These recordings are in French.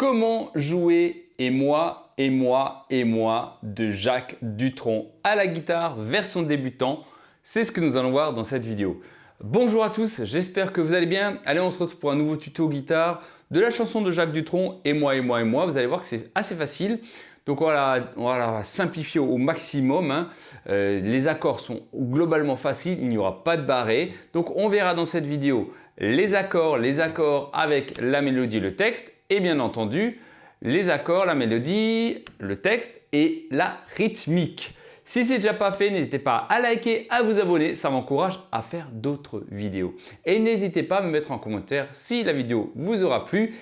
Comment jouer et moi de Jacques Dutronc à la guitare version débutant? C'est ce que nous allons voir dans cette vidéo. Bonjour à tous, j'espère que vous allez bien. Allez, on se retrouve pour un nouveau tuto guitare de la chanson de Jacques Dutronc et moi. Vous allez voir que c'est assez facile. Donc on va la simplifier au maximum. Les accords sont globalement faciles, il n'y aura pas de barré. Donc on verra dans cette vidéo les accords avec la mélodie et le texte. Et bien entendu, les accords, la mélodie, le texte et la rythmique. Si ce n'est déjà pas fait, n'hésitez pas à liker, à vous abonner, ça m'encourage à faire d'autres vidéos. Et n'hésitez pas à me mettre en commentaire si la vidéo vous aura plu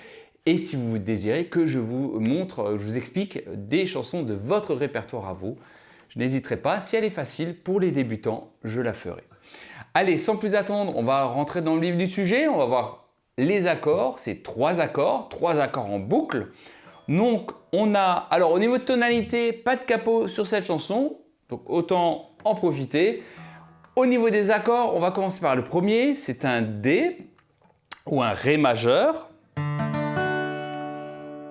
et si vous désirez que je vous montre, je vous explique des chansons de votre répertoire à vous. Je n'hésiterai pas, si elle est facile pour les débutants, je la ferai. Allez, sans plus attendre, on va rentrer dans le vif du sujet, on va voir les accords, c'est trois accords en boucle. Donc on a, alors au niveau de tonalité, pas de capot sur cette chanson, donc autant en profiter. Au niveau des accords, on va commencer par le premier, c'est un D ou un Ré majeur.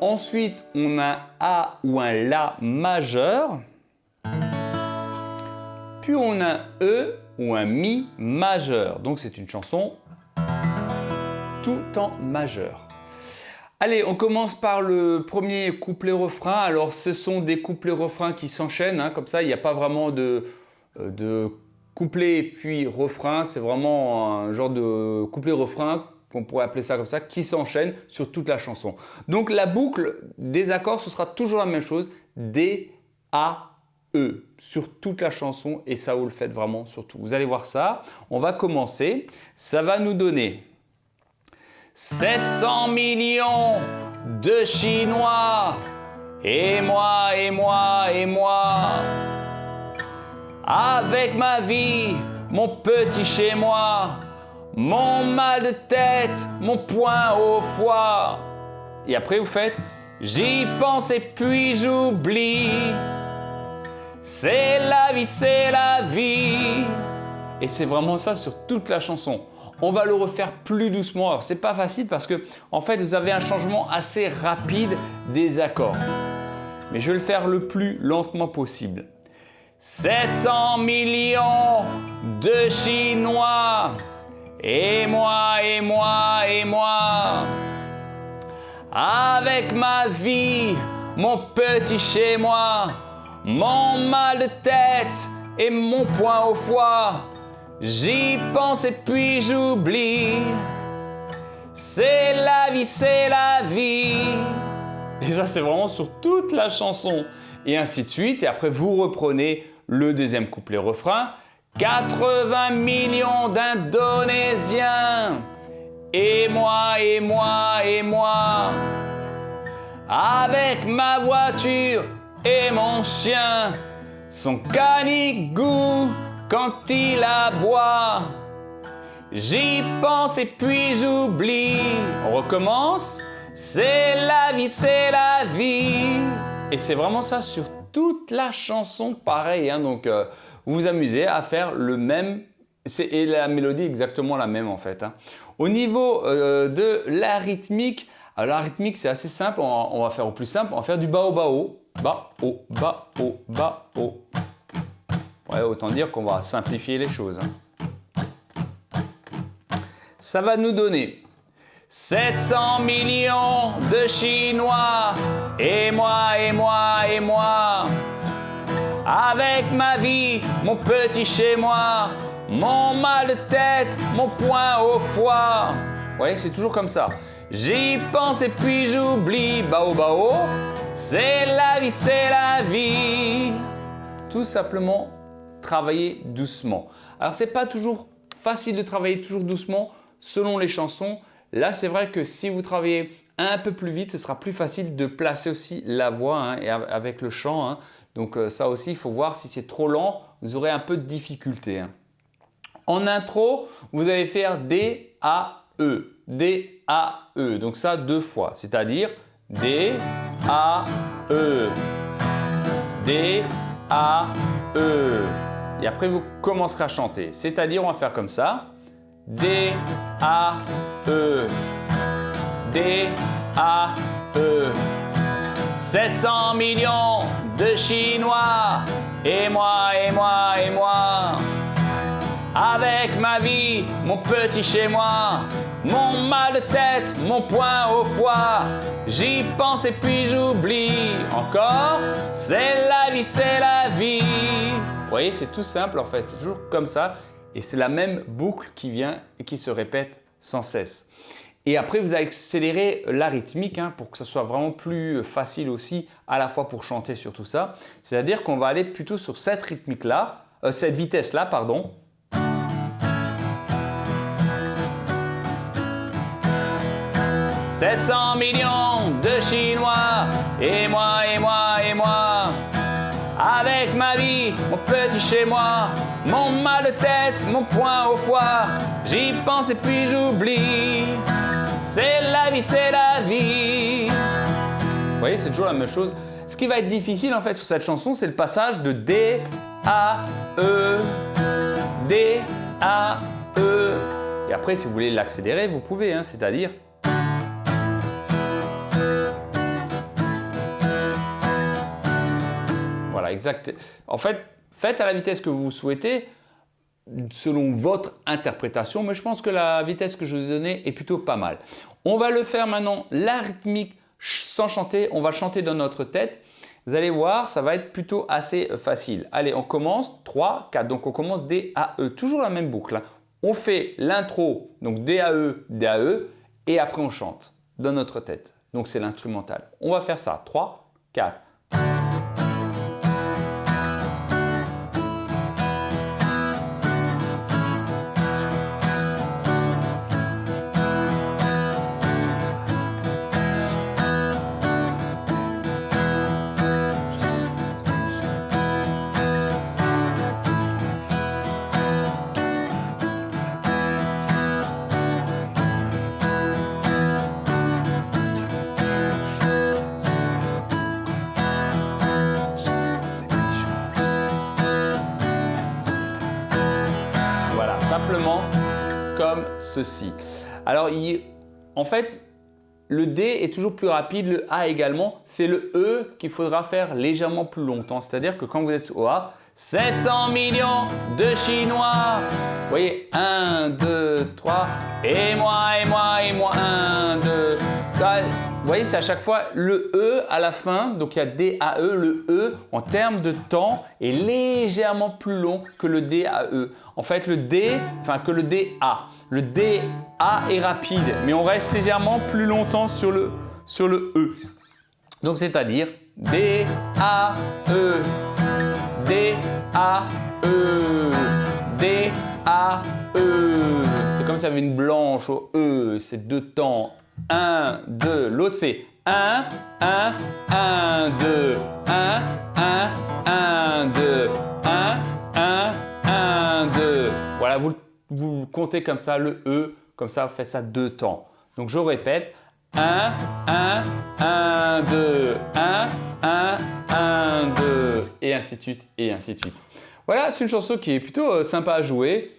Ensuite, on a un A ou un La majeur. Puis on a un E ou un Mi majeur. Donc c'est une chanson tout en majeur. Allez, on commence par le premier couplet-refrain. Alors, ce sont des couplets-refrains qui s'enchaînent, comme ça, il n'y a pas vraiment de couplet puis refrain. C'est vraiment un genre de couplet-refrain, qu'on pourrait appeler ça comme ça, qui s'enchaîne sur toute la chanson. Donc, la boucle des accords, ce sera toujours la même chose. D, A, E, sur toute la chanson. Et ça, vous le faites vraiment sur tout. Vous allez voir ça. On va commencer. Ça va nous donner 700 millions de Chinois, et moi, avec ma vie, mon petit chez moi, mon mal de tête, mon poing au foie. Et après vous faites j'y pense et puis j'oublie. C'est la vie. Et c'est vraiment ça sur toute la chanson. On va le refaire plus doucement. Alors, c'est pas facile parce que, en fait, vous avez un changement assez rapide des accords. Mais je vais le faire le plus lentement possible. 700 millions de Chinois, et moi, avec ma vie, mon petit chez moi, mon mal de tête et mon poing au foie. J'y pense et puis j'oublie. C'est la vie. Et ça, c'est vraiment sur toute la chanson. Et ainsi de suite. Et après, vous reprenez le deuxième couplet-refrain. 80 millions d'Indonésiens. Et moi. Avec ma voiture et mon chien. Son canigou. Quand il aboie, j'y pense et puis j'oublie. On recommence. C'est la vie. Et c'est vraiment ça sur toute la chanson, pareil. Donc, vous vous amusez à faire le même. Et la mélodie est exactement la même en fait. Au niveau de la rythmique, alors la rythmique c'est assez simple. On va faire au plus simple. On va faire du bao-bao. Ba-o. Ouais, autant dire qu'on va simplifier les choses. Ça va nous donner 700 millions de Chinois, et moi, avec ma vie, mon petit chez moi, mon mal de tête, mon poing au foie. Vous voyez, c'est toujours comme ça. J'y pense et puis j'oublie. Bao, c'est la vie. Tout simplement, travailler doucement. Alors, c'est pas toujours facile de travailler toujours doucement selon les chansons. Là, c'est vrai que si vous travaillez un peu plus vite, ce sera plus facile de placer aussi la voix et avec le chant. Donc, ça aussi, il faut voir si c'est trop lent, vous aurez un peu de difficulté. En intro, vous allez faire D, A, E. D, A, E. Donc, ça deux fois, c'est-à-dire D, A, E. D, A, E. Et après, vous commencerez à chanter. C'est-à-dire, on va faire comme ça. D, A, E. D, A, E. 700 millions de Chinois, et moi, et moi, et moi. Avec ma vie, mon petit chez moi, mon mal de tête, mon poing au foie, j'y pense et puis j'oublie. Encore, c'est la vie, c'est la vie. Vous voyez, c'est tout simple en fait, c'est toujours comme ça. Et c'est la même boucle qui vient et qui se répète sans cesse. Et après, vous accélérez la rythmique pour que ce soit vraiment plus facile aussi, à la fois pour chanter sur tout ça. C'est-à-dire qu'on va aller plutôt sur cette rythmique-là, cette vitesse-là, pardon. « 700 millions de Chinois, et moi, et moi, et moi. Avec ma vie, mon petit chez moi, mon mal de tête, mon poing au foie, j'y pense et puis j'oublie. C'est la vie, c'est la vie. » Vous voyez, c'est toujours la même chose. Ce qui va être difficile en fait sur cette chanson, c'est le passage de D à E, D à E. Et après, si vous voulez l'accélérer, vous pouvez, c'est-à-dire. Voilà, exact. En fait, faites à la vitesse que vous souhaitez, selon votre interprétation, mais je pense que la vitesse que je vous ai donnée est plutôt pas mal. On va le faire maintenant, la rythmique sans chanter, on va chanter dans notre tête. Vous allez voir, ça va être plutôt assez facile. Allez, on commence, 3, 4, donc on commence D, A, E, toujours la même boucle. On fait l'intro, donc D, A, E, et après on chante dans notre tête. Donc c'est l'instrumental. On va faire ça, 3, 4. Simplement comme ceci. Alors, en fait, le D est toujours plus rapide, le A également. C'est le E qu'il faudra faire légèrement plus longtemps. C'est-à-dire que quand vous êtes au A, 700 millions de Chinois. Vous voyez, 1, 2, 3, et moi, et moi, et moi, 1, 2, 3. Vous voyez, c'est à chaque fois le E à la fin. Donc, il y a D, A, E. Le E, en termes de temps, est légèrement plus long que le D, A, E. En fait, que le D, A. Le D, A est rapide, mais on reste légèrement plus longtemps sur le E. Donc, c'est-à-dire D, A, E, D, A, E, D, A, E. C'est comme si il y avait une blanche au E. C'est deux temps. 1, 2. L'autre, c'est 1, 1, 1, 2, 1, 1, 1, 2, 1, 1, 1, 2. Voilà, vous comptez comme ça le E, comme ça, vous faites ça deux temps. Donc, je répète. 1, 1, 1, 2, 1, 1, 1, 2, et ainsi de suite, et ainsi de suite. Voilà, c'est une chanson qui est plutôt sympa à jouer.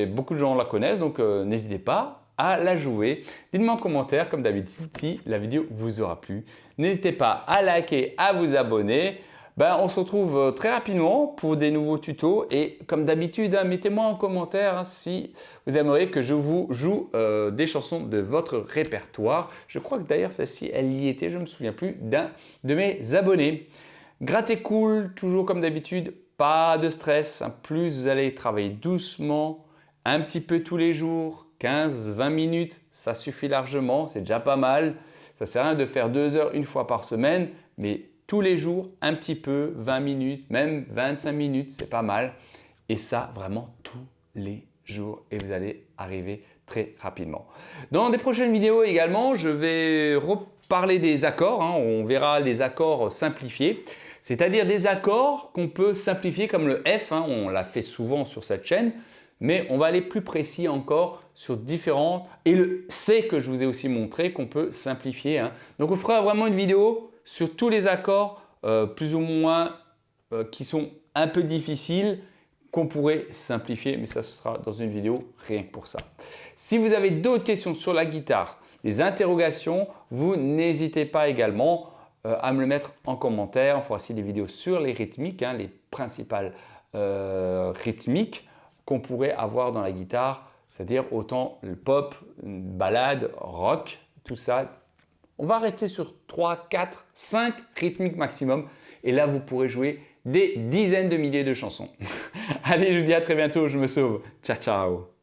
Beaucoup de gens la connaissent, donc n'hésitez pas à la jouer. Dites-moi en commentaire, comme d'habitude, si la vidéo vous aura plu. N'hésitez pas à liker, à vous abonner. On se retrouve très rapidement pour des nouveaux tutos et comme d'habitude, mettez-moi en commentaire si vous aimeriez que je vous joue des chansons de votre répertoire. Je crois que d'ailleurs celle-ci, elle y était, je ne me souviens plus, d'un de mes abonnés. Grattez cool, toujours comme d'habitude, pas de stress. Plus vous allez travailler doucement, un petit peu tous les jours, 15-20 minutes, ça suffit largement, c'est déjà pas mal. Ça ne sert à rien de faire 2 heures une fois par semaine, mais tous les jours, un petit peu, 20 minutes, même 25 minutes, c'est pas mal. Et ça, vraiment tous les jours. Et vous allez arriver très rapidement. Dans des prochaines vidéos également, je vais reparler des accords. On verra les accords simplifiés. C'est-à-dire des accords qu'on peut simplifier comme le F. On l'a fait souvent sur cette chaîne. Mais on va aller plus précis encore sur différentes. Et le C que je vous ai aussi montré qu'on peut simplifier. Donc on fera vraiment une vidéo sur tous les accords plus ou moins qui sont un peu difficiles qu'on pourrait simplifier, mais ça ce sera dans une vidéo rien que pour ça. Si vous avez d'autres questions sur la guitare, des interrogations, vous n'hésitez pas également. à me le mettre en commentaire. On fera aussi des vidéos sur les rythmiques, les principales rythmiques qu'on pourrait avoir dans la guitare, c'est-à-dire autant le pop, ballade, rock, tout ça. On va rester sur 3, 4, 5 rythmiques maximum et là vous pourrez jouer des dizaines de milliers de chansons. Allez, je vous dis à très bientôt, je me sauve. Ciao, ciao.